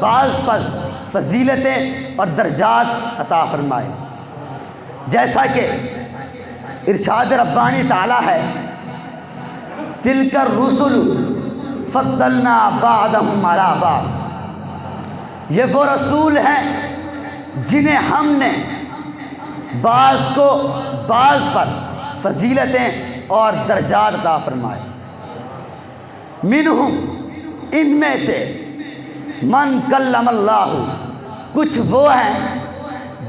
بعض پر فضیلتیں اور درجات عطا فرمائے۔ جیسا کہ ارشاد ربانی تعالیٰ ہے، تلک الرسل فضلنا بعضهم علی بعض، یہ وہ رسول ہیں جنہیں ہم نے بعض کو بعض پر فضیلتیں اور درجات عطا فرمائے۔ منہم، ان میں سے، من کلم اللہ، کچھ وہ ہیں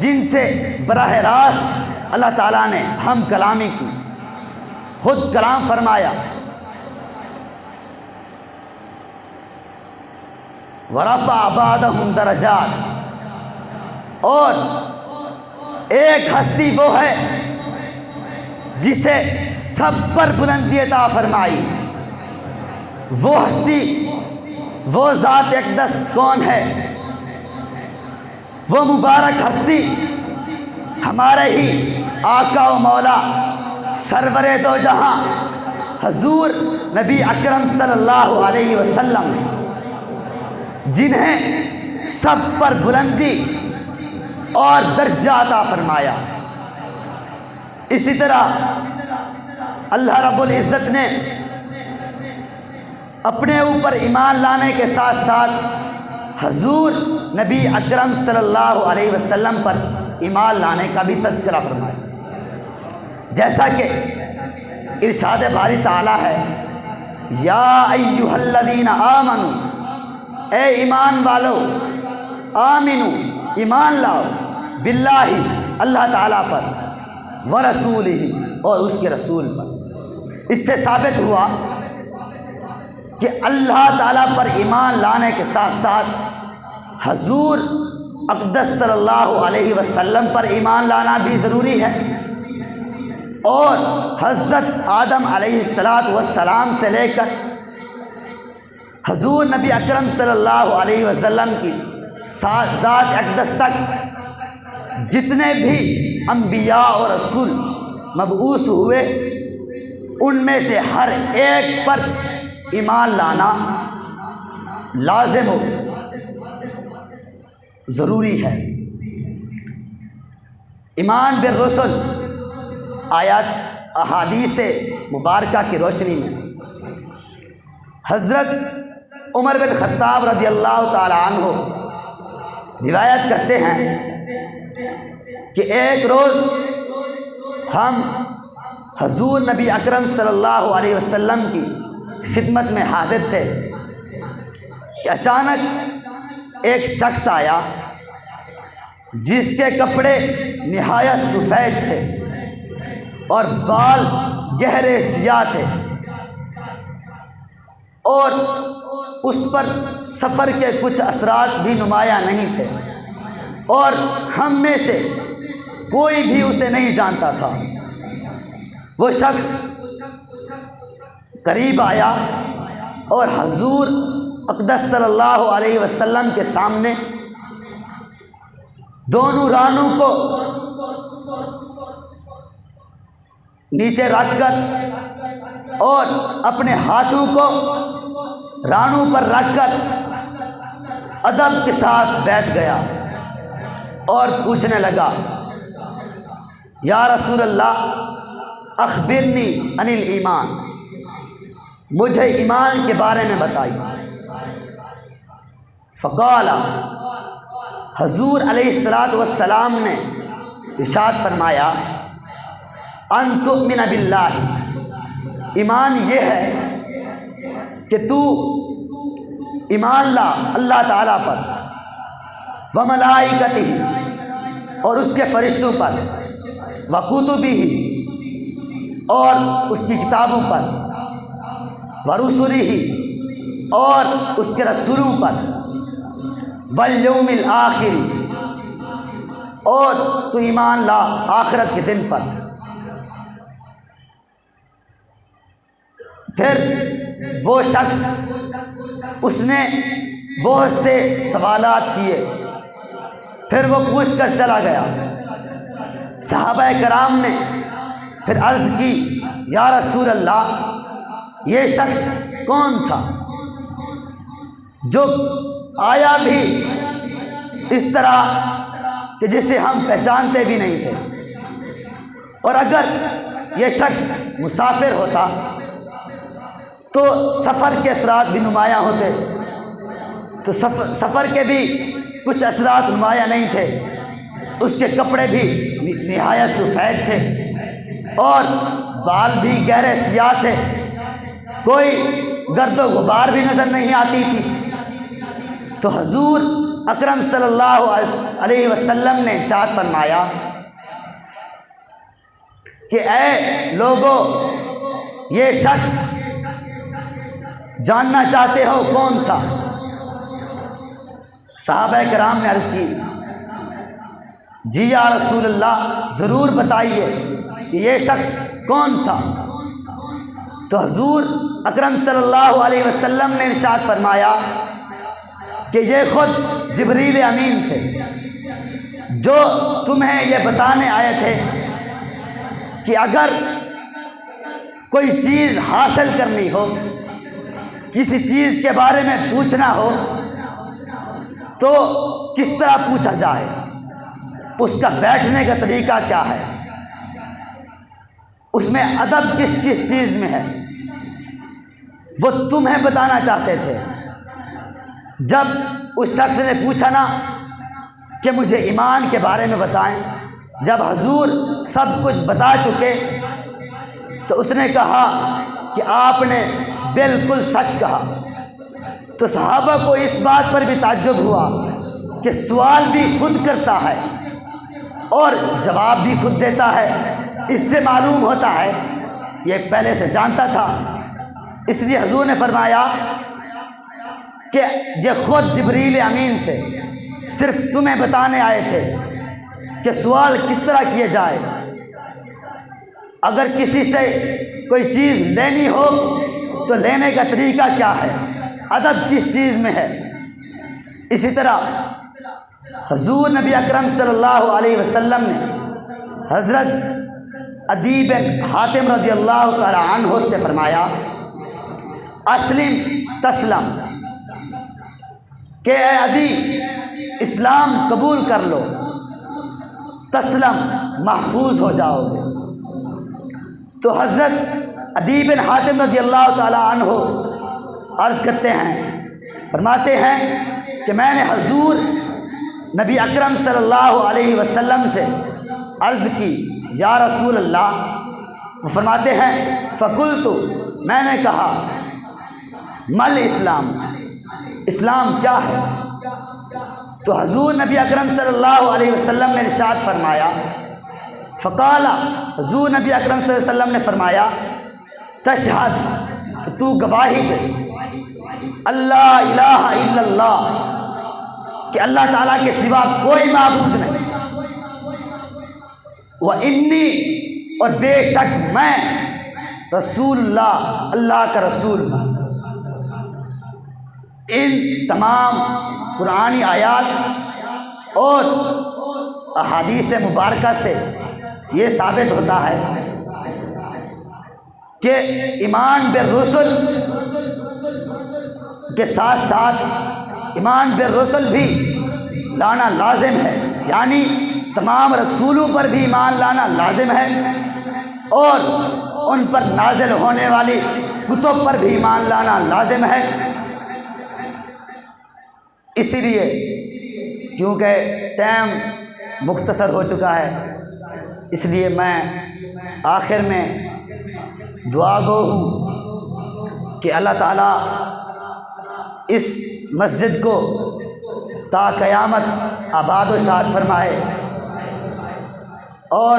جن سے براہ راست اللہ تعالیٰ نے ہم کلامی کی، خود کلام فرمایا۔ ورفع بعضهم درجات، اور ایک ہستی وہ ہے جسے سب پر بلندی عطا فرمائی۔ وہ ہستی، وہ ذات اقدس کون ہے؟ وہ مبارک ہستی ہمارے ہی آقا و مولا سرور دو جہاں حضور نبی اکرم صلی اللہ علیہ وسلم، جنہیں سب پر بلندی اور درجہ عطا فرمایا۔ اسی طرح اللہ رب العزت نے اپنے اوپر ایمان لانے کے ساتھ ساتھ حضور نبی اکرم صلی اللہ علیہ وسلم پر ایمان لانے کا بھی تذکرہ فرمایا۔ جیسا کہ ارشاد باری تعالیٰ ہے، یا ایھا الذین آمنوا، اے ایمان والو، آمنو، ایمان لاؤ، باللہ، اللہ تعالیٰ پر، ورسولہ، اور اس کے رسول پر۔ اس سے ثابت ہوا کہ اللہ تعالیٰ پر ایمان لانے کے ساتھ ساتھ حضور اقدس صلی اللہ علیہ وسلم پر ایمان لانا بھی ضروری ہے، اور حضرت آدم علیہ السلام سے لے کر حضور نبی اکرم صلی اللہ علیہ وسلم کی ذات اقدس تک جتنے بھی انبیاء اور رسول مبعوث ہوئے، ان میں سے ہر ایک پر ایمان لانا لازم ہو، ضروری ہے۔ ایمان بالرسل آیات احادیث مبارکہ کی روشنی میں حضرت عمر بن خطاب رضی اللہ تعالی عنہ روایت کرتے ہیں کہ ایک روز ہم حضور نبی اکرم صلی اللہ علیہ وسلم کی خدمت میں حاضر تھے کہ اچانک ایک شخص آیا جس کے کپڑے نہایت سفید تھے اور بال گہرے سیاہ تھے، اور اس پر سفر کے کچھ اثرات بھی نمایاں نہیں تھے، اور ہم میں سے کوئی بھی اسے نہیں جانتا تھا۔ وہ شخص قریب آیا اور حضور اقدس صلی اللہ علیہ وسلم کے سامنے دونوں رانوں کو نیچے رکھ کر اور اپنے ہاتھوں کو رانوں پر رکھ کر ادب کے ساتھ بیٹھ گیا اور پوچھنے لگا، یا رسول اللہ، اخبرنی عن الایمان، مجھے ایمان کے بارے میں بتائیے۔ فقال، حضور علیہ السلام نے ارشاد فرمایا، ان تؤمن باللہ، ایمان یہ ہے کہ تو ایمان لا اللہ تعالیٰ پر، وملائکتہ، اور اس کے فرشتوں پر، وکتبہ، اور اس کی کتابوں پر، ورسلہ، اور اس کے رسولوں پر، والیوم الآخر، اور تو ایمان لا آخرت کے دن پر۔ پھر وہ شخص، اس نے بہت سے سوالات کیے، پھر وہ پوچھ کر چلا گیا۔ صحابہ کرام نے پھر عرض کی، یا رسول اللہ، یہ شخص کون تھا جو آیا بھی اس طرح کہ جسے ہم پہچانتے بھی نہیں تھے، اور اگر یہ شخص مسافر ہوتا تو سفر کے اثرات بھی نمایاں ہوتے، تو سفر کے بھی کچھ اثرات نمایاں نہیں تھے۔ اس کے کپڑے بھی نہایت سفید تھے اور بال بھی گہرے سیاہ تھے، کوئی گرد و غبار بھی نظر نہیں آتی تھی۔ تو حضور اکرم صلی اللہ علیہ وسلم نے ارشاد فرمایا کہ اے لوگو، یہ شخص جاننا چاہتے ہو کون تھا؟ صحابہ کرام نے عرض کی، جی یا رسول اللہ، ضرور بتائیے کہ یہ شخص کون تھا۔ تو حضور اکرم صلی اللہ علیہ وسلم نے ارشاد فرمایا کہ یہ خود جبریل امین تھے، جو تمہیں یہ بتانے آئے تھے کہ اگر کوئی چیز حاصل کرنی ہو، کسی چیز کے بارے میں پوچھنا ہو تو کس طرح پوچھا جائے، اس کا بیٹھنے کا طریقہ کیا ہے، اس میں ادب کس چیز میں ہے، وہ تمہیں بتانا چاہتے تھے۔ جب اس شخص نے پوچھا نا کہ مجھے ایمان کے بارے میں بتائیں، جب حضور سب کچھ بتا چکے تو اس نے کہا کہ آپ نے بالکل سچ کہا۔ تو صحابہ کو اس بات پر بھی تعجب ہوا کہ سوال بھی خود کرتا ہے اور جواب بھی خود دیتا ہے، اس سے معلوم ہوتا ہے یہ پہلے سے جانتا تھا۔ اس لیے حضور نے فرمایا کہ یہ خود جبریل امین تھے، صرف تمہیں بتانے آئے تھے کہ سوال کس طرح کیے جائے، اگر کسی سے کوئی چیز لینی ہو تو لینے کا طریقہ کیا ہے، ادب کس چیز میں ہے۔ اسی طرح حضور نبی اکرم صلی اللہ علیہ وسلم نے حضرت عدی بن حاتم رضی اللہ تعالی عنہ سے فرمایا، اسلم تسلم، کہ اے عدی اسلام قبول کر لو، تسلم محفوظ ہو جاؤ گے۔ تو حضرت عدی بن حاتم رضی اللہ تعالی عنہ عرض کرتے ہیں، فرماتے ہیں کہ میں نے حضور نبی اکرم صلی اللہ علیہ وسلم سے عرض کی، یا رسول اللہ، وہ فرماتے ہیں فقلت، میں نے کہا، مل اسلام، اسلام کیا ہے؟ تو حضور نبی اکرم صلی اللہ علیہ وسلم نے ارشاد فرمایا، فقال، حضور نبی اکرم صلی اللہ علیہ وسلم نے فرمایا، تشہد، تو گواہی دے، اللہ الہ الا اللہ، کہ اللہ تعالیٰ کے سوا کوئی معبود نہیں، وَإِنِّي، اور بے شک میں، رسول اللہ، اللہ کا رسول ہوں۔ ان تمام قرآنی آیات اور احادیث مبارکہ سے یہ ثابت ہوتا ہے کہ ایمان بالرسل کے ساتھ ساتھ ایمان بالرسل بھی لانا لازم ہے، یعنی تمام رسولوں پر بھی ایمان لانا لازم ہے اور ان پر نازل ہونے والی کتب پر بھی ایمان لانا لازم ہے۔ اسی لیے کیونکہ ٹائم مختصر ہو چکا ہے، اس لیے میں آخر میں دعا گو ہوں کہ اللہ تعالیٰ اس مسجد کو تا قیامت آباد و شاد فرمائے اور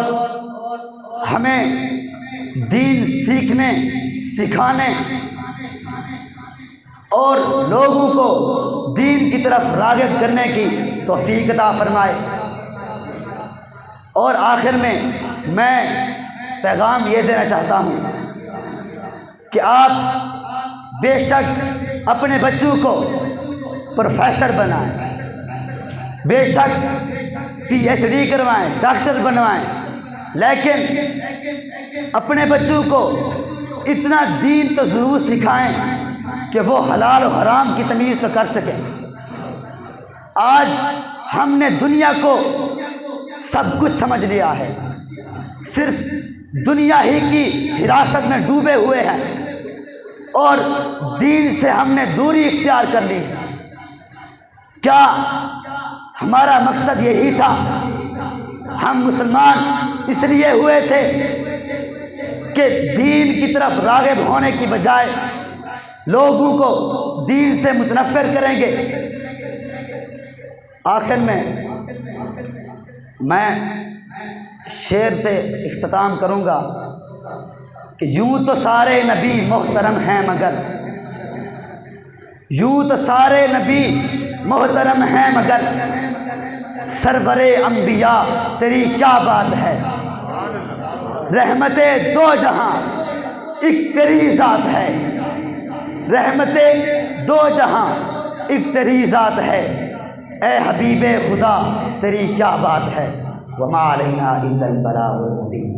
ہمیں دین سیکھنے، سکھانے اور لوگوں کو دین کی طرف راغب کرنے کی توفیق عطا فرمائے۔ اور آخر میں پیغام یہ دینا چاہتا ہوں کہ آپ بے شک اپنے بچوں کو پروفیسر بنائیں، بے شک PhD کروائیں، ڈاکٹر بنوائیں، لیکن اپنے بچوں کو اتنا دین تو ضرور سکھائیں کہ وہ حلال و حرام کی تمیز تو کر سکیں۔ آج ہم نے دنیا کو سب کچھ سمجھ لیا ہے، صرف دنیا ہی کی حراست میں ڈوبے ہوئے ہیں اور دین سے ہم نے دوری اختیار کر لی ہے۔ کیا ہمارا مقصد یہی تھا؟ ہم مسلمان اس لیے ہوئے تھے کہ دین کی طرف راغب ہونے کی بجائے لوگوں کو دین سے متنفر کریں گے۔ آخر میں شعر سے اختتام کروں گا کہ یوں تو سارے نبی محترم ہیں مگر، یوں تو سارے نبی محترم ہیں مگر سرور انبیاء تیری کیا بات ہے، رحمت دو جہاں ایک تیری ذات ہے، رحمت دو جہاں ایک تیری ذات ہے، اے حبیب خدا تیری کیا بات ہے، وما علینا الا البلاغ المبین۔